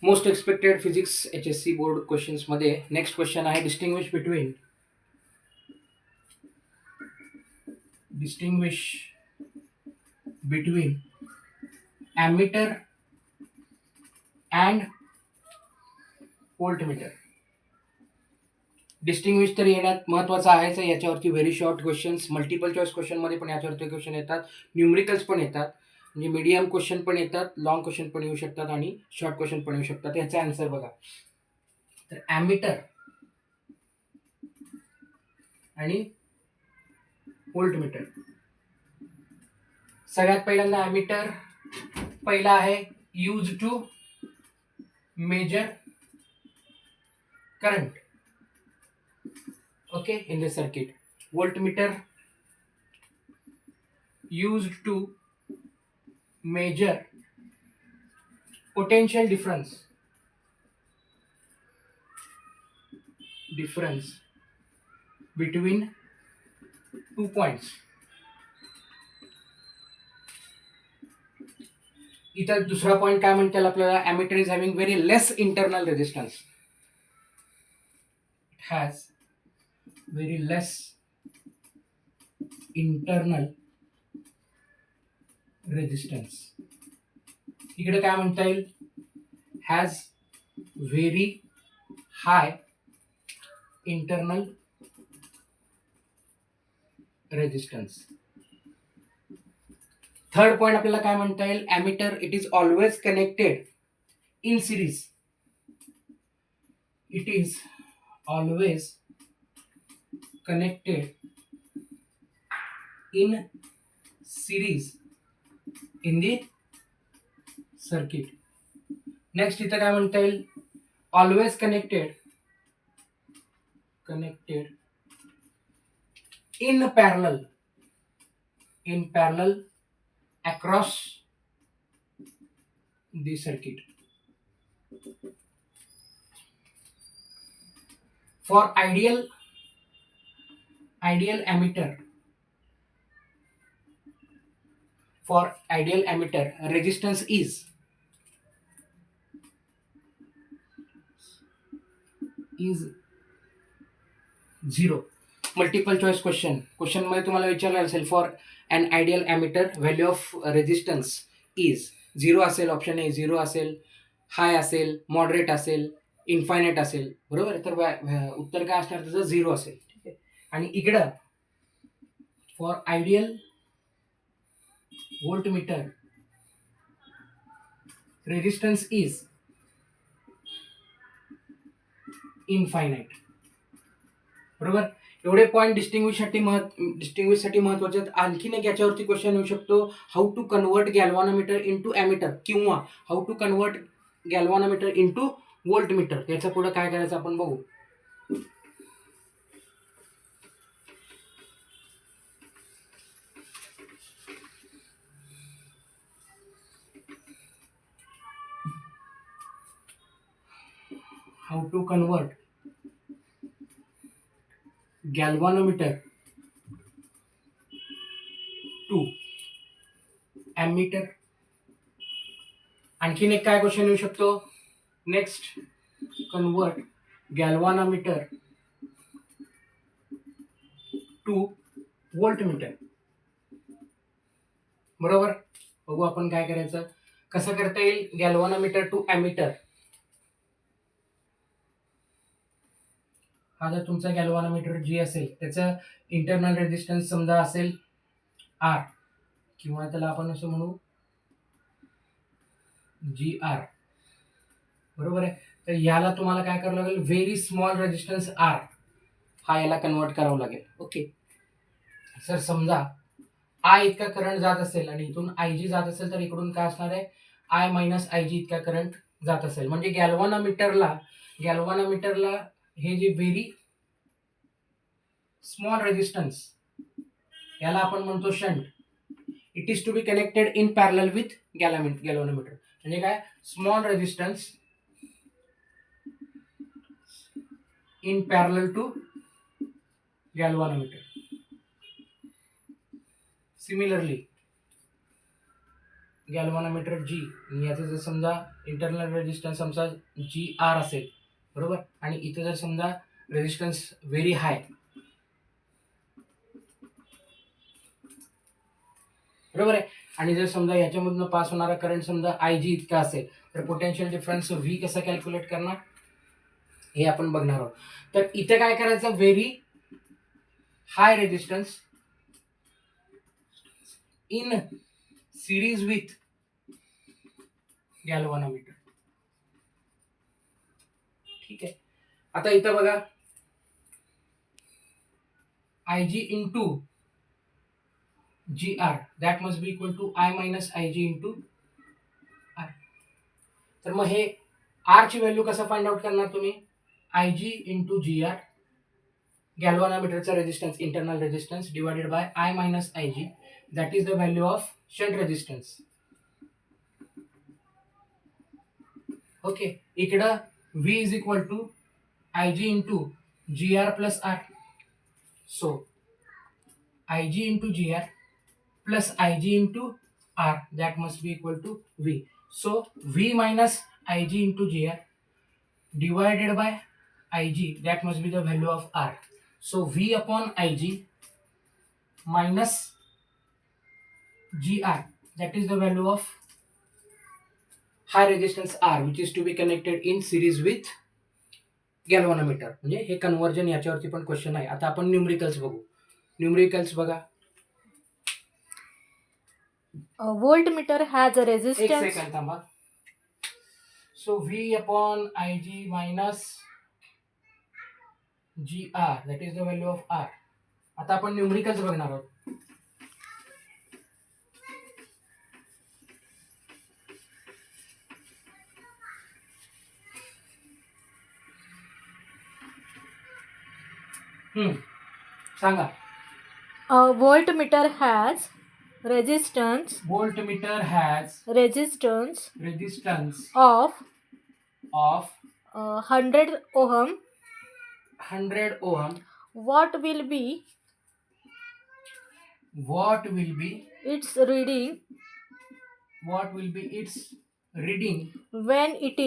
Most expected physics HSC board questions मध्ये next question आहे distinguish between ammeter and voltmeter. Distinguish तर येण्यात महत्त्वाचा आहेच आहे. याच्यावरती very short questions, multiple choice क्वेश्चनमध्ये पण याच्यावरती क्वेश्चन येतात, न्यूमरिकल्स पण येतात, म्हणजे मीडियम क्वेश्चन पण येतात, लॉंग क्वेश्चन पण येऊ शकतात आणि शॉर्ट क्वेश्चन पण येऊ शकतात. याचा आन्सर बघा. तर ॲमीटर आणि व्होल्टमीटर. सगळ्यात पहिल्यांदा ॲमीटर पहिला आहे used to measure current, okay, in the circuit. Voltmeter used to measure potential difference between 2 points. इथं दुसरा पॉइंट काय म्हणता येईल आपल्याला, ammeter is having very less internal resistance. It has very less internal resistance. इकडे काय म्हणता येईल, has very high internal resistance. Third point आपल्याला काय म्हणता येईल, ammeter it is always connected in series. It is always connected in series in the circuit. Next इथं काय म्हणता येईल, always connected in parallel across the circuit. For ideal emitter, resistance is zero. Multiple choice question मध्ये तुम्हाला विचारलं असेल, for an ideal ammeter value of resistance is 0 असेल, option A 0 असेल, हाय असेल, मॉडरेट असेल, इन्फायनाईट असेल, बरोबर. तर उत्तर काय असणार त्याचं, 0 असेल. ठीक आहे. आणि इकडं for ideal voltmeter resistance is infinite, बरोबर. एवढे पॉईंट डिस्टिंग्विशसाठी महत्वाचे आहेत. आणखीन एक याच्यावरती क्वेश्चन येऊ शकतो, how to convert galvanometer into ammeter, किंवा how to convert galvanometer into voltmeter. याच्या पुढे काय करायचं आपण बघू. How to convert galvanometer to ammeter. आणखीन एक काय क्वेश्चन येऊ शकतो, next convert galvanometer to voltmeter, बरोबर. बघू आपण काय करायचं, कसं करता येईल गॅल्व्हॅनोमीटर टू ॲमीटर. हा जर तुमचा गॅल्व्हॅनोमीटर जी असेल त्याचं इंटरनल रेजिस्टन्स समजा असेल आर, किंवा त्याला आपण असं म्हणू जी आर, बरोबर आहे. तर याला तुम्हाला काय करावं लागेल, व्हेरी स्मॉल रेजिस्टन्स आर हा याला कन्वर्ट करावं लागेल. ओके सर, समजा आय इतका करंट जात असेल आणि इथून आय जी जात असेल, तर इकडून काय असणार आहे, आय मायनस आय जी इतका करंट जात असेल. म्हणजे गॅल्व्हॅनोमीटरला हे जे व्हेरी स्मॉल रेजिस्टन्स याला आपण म्हणतो shunt. It is to be connected in parallel with galvanometer. म्हणजे काय, small resistance in parallel to galvanometer. Similarly, galvanometer G आणि याचं जर समजा इंटरनल रेजिस्टन्स आमचा GR असेल, बरोबर, आणि इथं जर समजा रेजिस्टन्स व्हेरी हाय, बरोबर आहे, आणि जर समजा याच्यामधून पास होणारा करंट समजा IG इतका असेल, तर पोटेन्शियल डिफरन्स V कसा कॅल्क्युलेट करणार हे आपण बघणार आहोत. तर इथे काय करायचं, very high resistance in series with galvanometer. ठीक आहे. आता इथं बघा, IG into GR that must be equal to I minus IG into R. तर मग हे R ची व्हॅल्यू कसं फाइंड आउट करणार तुम्ही, IG इंटू GR गॅल्व्हॅनोमीटरचा resistance internal resistance divided by I minus IG that is the value of shunt resistance. Okay, इकडं V is equal to IG into GR plus R. So IG into GR plus IG into R that must be equal to V. So V minus IG into GR divided by IG that must be the value of R. So V upon IG minus GR that is the value of high resistance R which is to be connected in series with गॅल्व्हॅनोमीटर. म्हणजे हे conversion याच्यावरती पण question आहे. आता आपण numericals बघू. Numericals बघा. A voltmeter has a एक resistance. सेकंड थांबा. So V upon IG minus GR that is the value of R. आता आपण न्यूमरिकल्स बघणार आहोत. सांगा. A voltmeter has resistance Voltmeter has resistance resistance of of 100 ohm. 100 ohm. What will be its reading when it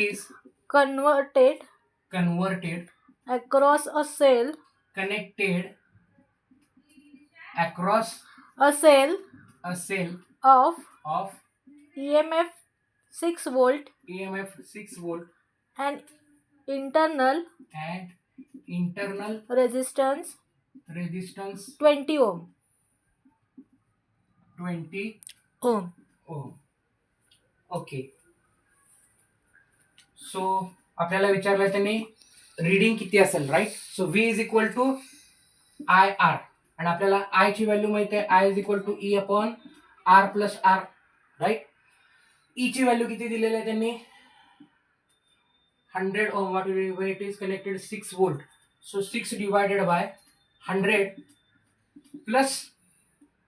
is converted across a cell connected across a cell a cell of of EMF 6 volt EMF 6 volt and internal resistance 20 ohm. 20 ohm. Okay. So आपल्याला विचारलं त्यांनी reading किती असेल, right. So V is equal to I R आणि आपल्याला I ची value माहिती आहे, I is equal to E upon R plus R, right. E ची व्हॅल्यू किती दिलेली आहे त्यांनी 100 ohm. What it is connected 6 volt. So 6 divided by 100 plus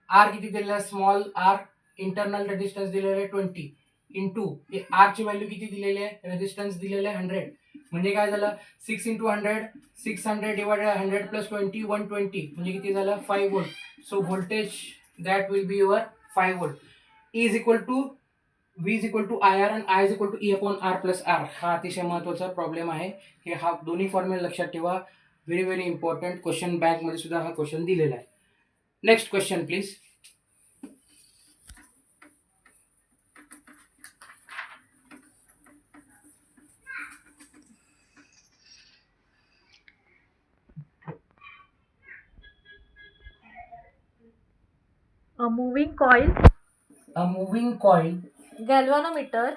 R किती दिलेला आहे, स्मॉल R इंटरनल रेजिस्टन्स दिलेला आहे 20 इंटू R ची व्हॅल्यू किती दिलेली आहे, रेजिस्टन्स दिलेला आहे 100. म्हणजे काय झालं, 6 इंटू 100 600 डिवायडेड 100 प्लस 20 120 म्हणजे किती झालं 5 volt. So voltage that will be your 5 volt. E is equal to V is equal to IR आणि I is equal to E upon R plus R. हा अतिशय महत्त्वाचा प्रॉब्लेम आहे. हे हा दोन्ही फॉर्म्युला लक्षात ठेवा. व्हेरी व्हेरी इम्पॉर्टंट क्वेश्चन, बँकमध्ये सुद्धा हा क्वेश्चन दिलेला आहे. Next question please. A moving coil galvanometer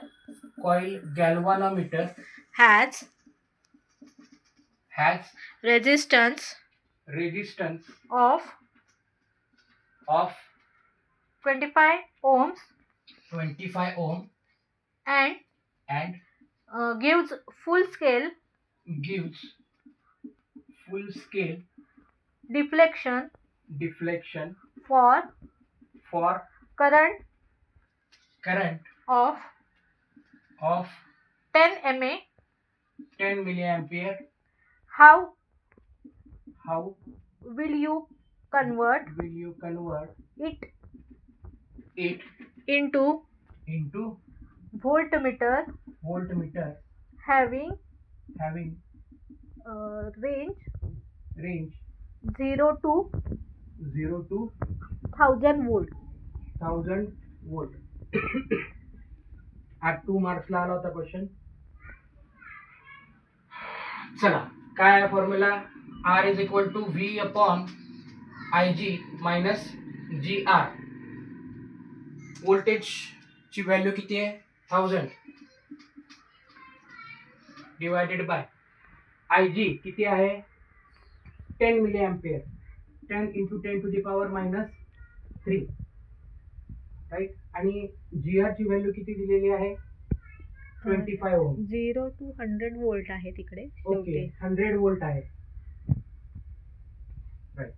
has resistance of 25 ohms 25 ohm and and gives full scale deflection for current of 10 mA. 10 milliampere. How How will you convert will you convert it 8 into into voltmeter voltmeter having having range range 0 to 0 to 1000 volt. 1000 volt. हा 2 मार्क्सला आला होता question. चला, काय आहे formula? R is equal to V upon I G minus G R. व्होल्टेजची value किती आहे? 1000 divided by I जी किती आहे? 10 milli ampere. 10 into 10 to the power minus 3, right. आणि जी आर ची व्हॅल्यू किती दिलेली आहे? 25 ओम. 0 to 100 volt आहे तिकडे ओके, 100 वोल्ट आहे, राईट.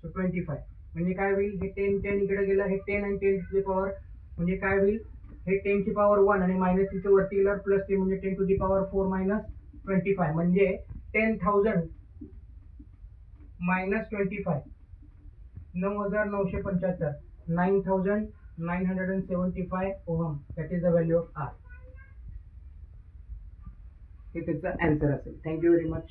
सो 25 म्हणजे काय होईल? हे 10 10 इकडे गेलं, हे 10 आणि 10 टू द पॉवर म्हणजे काय होईल? हे 10 ची पॉवर 1 आणि मायनस तिथे वरती गेल्यावर प्लस 3 म्हणजे 10 टू द पॉवर 4 मायनस 25 म्हणजे 10,000 minus 25 9,975 9,975 ohm. That is the value of R. हे त्याचा आन्सर असेल. Thank you very much.